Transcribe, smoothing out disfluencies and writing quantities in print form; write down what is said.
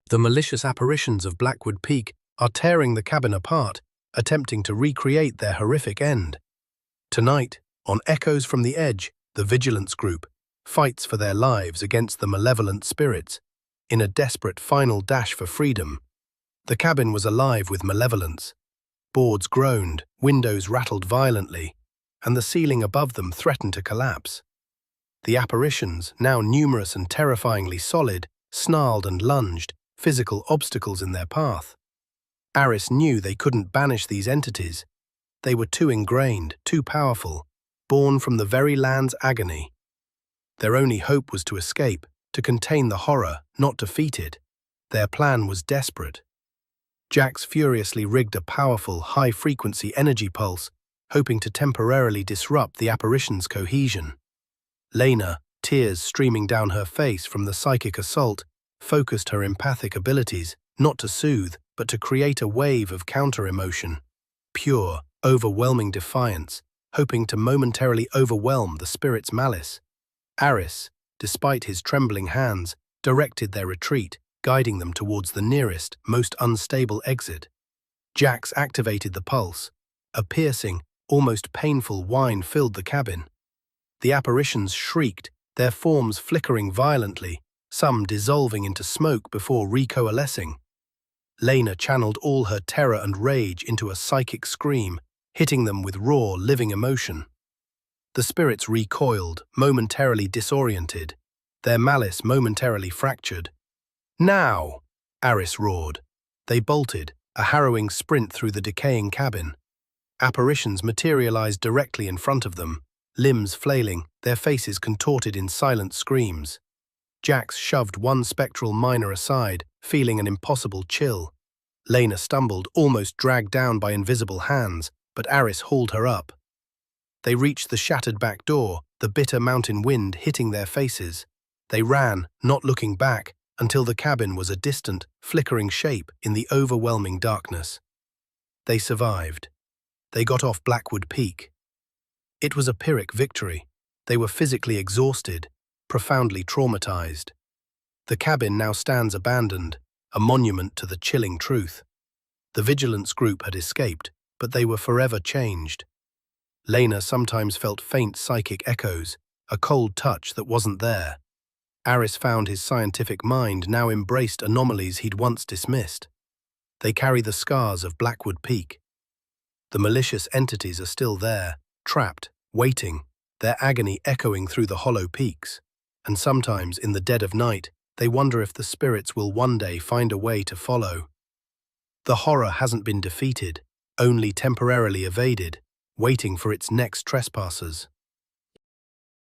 The malicious apparitions of Blackwood Peak are tearing the cabin apart, attempting to recreate their horrific end. Tonight, on Echoes from the Edge, the Vigilance Group fights for their lives against the malevolent spirits in a desperate final dash for freedom. The cabin was alive with malevolence. Boards groaned, windows rattled violently, and the ceiling above them threatened to collapse. The apparitions, now numerous and terrifyingly solid, snarled and lunged, physical obstacles in their path. Aris knew they couldn't banish these entities. They were too ingrained, too powerful, born from the very land's agony. Their only hope was to escape, to contain the horror, not defeat it. Their plan was desperate. Jax furiously rigged a powerful, high-frequency energy pulse, hoping to temporarily disrupt the apparition's cohesion. Lena, tears streaming down her face from the psychic assault, focused her empathic abilities, not to soothe, but to create a wave of counter-emotion. Pure, overwhelming defiance, hoping to momentarily overwhelm the spirit's malice. Aris, despite his trembling hands, directed their retreat, guiding them towards the nearest, most unstable exit. Jax activated the pulse. A piercing, almost painful whine filled the cabin. The apparitions shrieked, their forms flickering violently, some dissolving into smoke before recoalescing. Lena channeled all her terror and rage into a psychic scream, hitting them with raw, living emotion. The spirits recoiled, momentarily disoriented, their malice momentarily fractured. "Now!" Aris roared. They bolted, a harrowing sprint through the decaying cabin. Apparitions materialized directly in front of them, limbs flailing, their faces contorted in silent screams. Jax shoved one spectral miner aside, feeling an impossible chill. Lena stumbled, almost dragged down by invisible hands, but Aris hauled her up. They reached the shattered back door, the bitter mountain wind hitting their faces. They ran, not looking back, until the cabin was a distant, flickering shape in the overwhelming darkness. They survived. They got off Blackwood Peak. It was a Pyrrhic victory. They were physically exhausted, profoundly traumatized. The cabin now stands abandoned, a monument to the chilling truth. The Vigilance Group had escaped, but they were forever changed. Lena sometimes felt faint psychic echoes, a cold touch that wasn't there. Aris found his scientific mind now embraced anomalies he'd once dismissed. They carry the scars of Blackwood Peak. The malicious entities are still there, trapped, waiting, their agony echoing through the hollow peaks. And sometimes, in the dead of night, they wonder if the spirits will one day find a way to follow. The horror hasn't been defeated, only temporarily evaded, waiting for its next trespassers.